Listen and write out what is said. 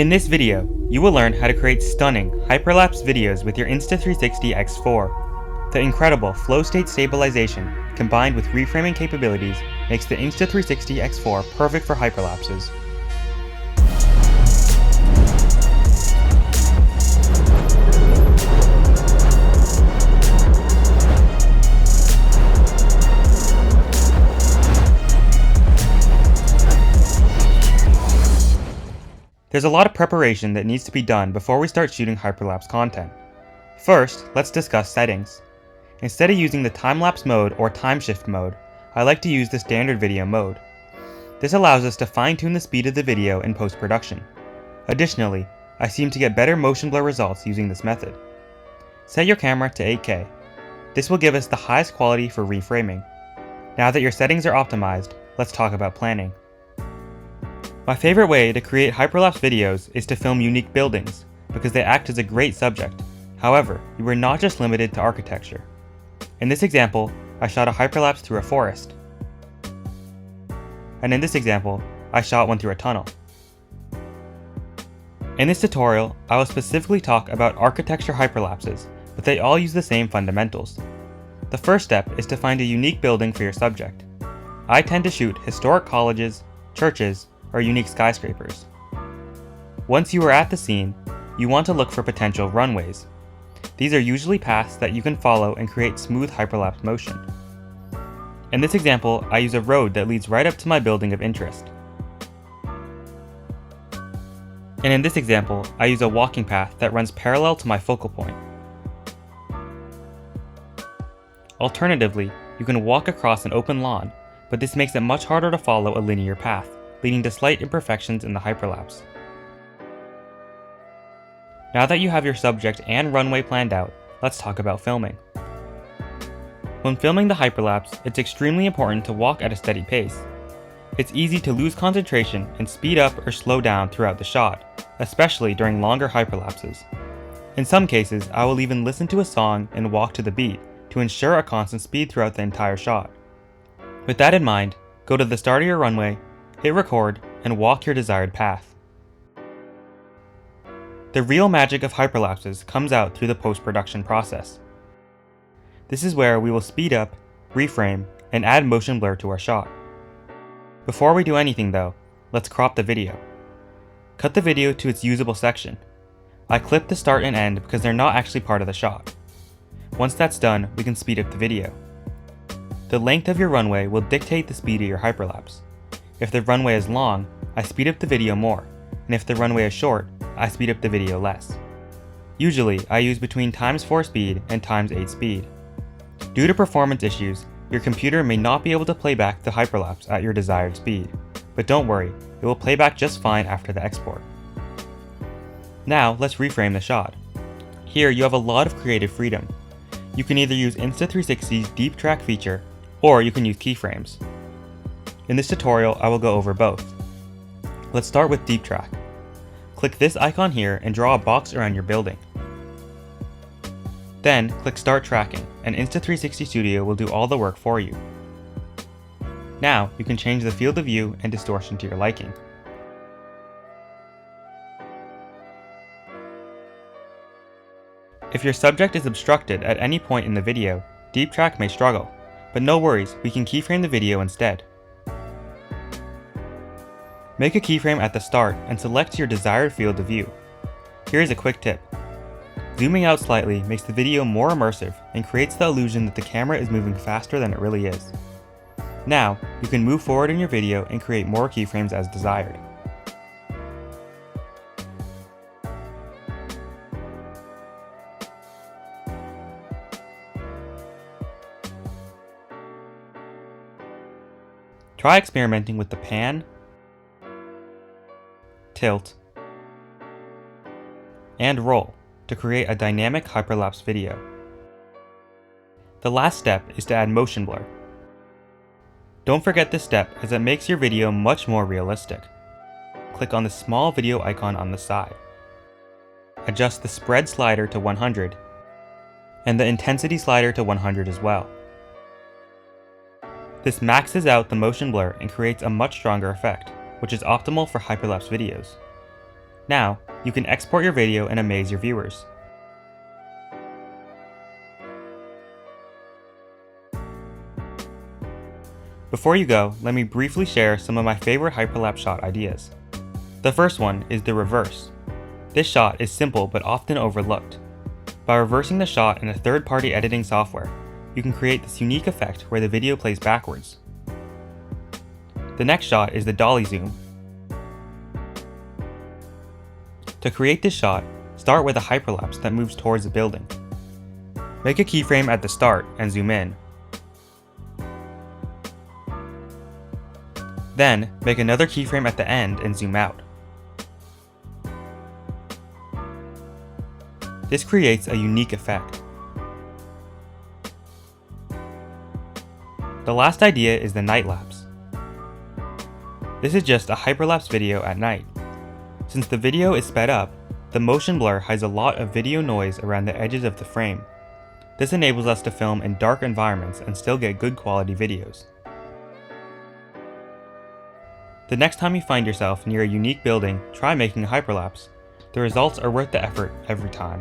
In this video, you will learn how to create stunning hyperlapse videos with your Insta360 X4. The incredible flow state stabilization combined with reframing capabilities makes the Insta360 X4 perfect for hyperlapses. There's a lot of preparation that needs to be done before we start shooting hyperlapse content. First, let's discuss settings. Instead of using the time-lapse mode or time shift mode, I like to use the standard video mode. This allows us to fine-tune the speed of the video in post-production. Additionally, I seem to get better motion blur results using this method. Set your camera to 8K. This will give us the highest quality for reframing. Now that your settings are optimized, let's talk about planning. My favorite way to create hyperlapse videos is to film unique buildings, because they act as a great subject. However, you are not just limited to architecture. In this example, I shot a hyperlapse through a forest. And in this example, I shot one through a tunnel. In this tutorial, I will specifically talk about architecture hyperlapses, but they all use the same fundamentals. The first step is to find a unique building for your subject. I tend to shoot historic colleges, churches, or unique skyscrapers. Once you are at the scene, you want to look for potential runways. These are usually paths that you can follow and create smooth hyperlapse motion. In this example, I use a road that leads right up to my building of interest. And in this example, I use a walking path that runs parallel to my focal point. Alternatively, you can walk across an open lawn, but this makes it much harder to follow a linear path, leading to slight imperfections in the hyperlapse. Now that you have your subject and runway planned out, let's talk about filming. When filming the hyperlapse, it's extremely important to walk at a steady pace. It's easy to lose concentration and speed up or slow down throughout the shot, especially during longer hyperlapses. In some cases, I will even listen to a song and walk to the beat to ensure a constant speed throughout the entire shot. With that in mind, go to the start of your runway, hit record, and walk your desired path. The real magic of hyperlapses comes out through the post-production process. This is where we will speed up, reframe, and add motion blur to our shot. Before we do anything though, let's crop the video. Cut the video to its usable section. I clip the start and end because they're not actually part of the shot. Once that's done, we can speed up the video. The length of your runway will dictate the speed of your hyperlapse. If the runway is long, I speed up the video more, and if the runway is short, I speed up the video less. Usually, I use between ×4 speed and ×8 speed. Due to performance issues, your computer may not be able to play back the hyperlapse at your desired speed, but don't worry, it will play back just fine after the export. Now, let's reframe the shot. Here, you have a lot of creative freedom. You can either use Insta360's Deep Track feature, or you can use keyframes. In this tutorial, I will go over both. Let's start with Deep Track. Click this icon here and draw a box around your building. Then, click Start Tracking, and Insta360 Studio will do all the work for you. Now, you can change the field of view and distortion to your liking. If your subject is obstructed at any point in the video, Deep Track may struggle, but no worries, we can keyframe the video instead. Make a keyframe at the start and select your desired field of view. Here's a quick tip. Zooming out slightly makes the video more immersive and creates the illusion that the camera is moving faster than it really is. Now, you can move forward in your video and create more keyframes as desired. Try experimenting with the pan, tilt, and roll to create a dynamic hyperlapse video. The last step is to add motion blur. Don't forget this step as it makes your video much more realistic. Click on the small video icon on the side. Adjust the spread slider to 100 and the intensity slider to 100 as well. This maxes out the motion blur and creates a much stronger effect, which is optimal for hyperlapse videos. Now, you can export your video and amaze your viewers. Before you go, let me briefly share some of my favorite hyperlapse shot ideas. The first one is the reverse. This shot is simple but often overlooked. By reversing the shot in a third-party editing software, you can create this unique effect where the video plays backwards. The next shot is the dolly zoom. To create this shot, start with a hyperlapse that moves towards the building. Make a keyframe at the start and zoom in. Then, make another keyframe at the end and zoom out. This creates a unique effect. The last idea is the night lapse. This is just a hyperlapse video at night. Since the video is sped up, the motion blur hides a lot of video noise around the edges of the frame. This enables us to film in dark environments and still get good quality videos. The next time you find yourself near a unique building, try making a hyperlapse. The results are worth the effort every time.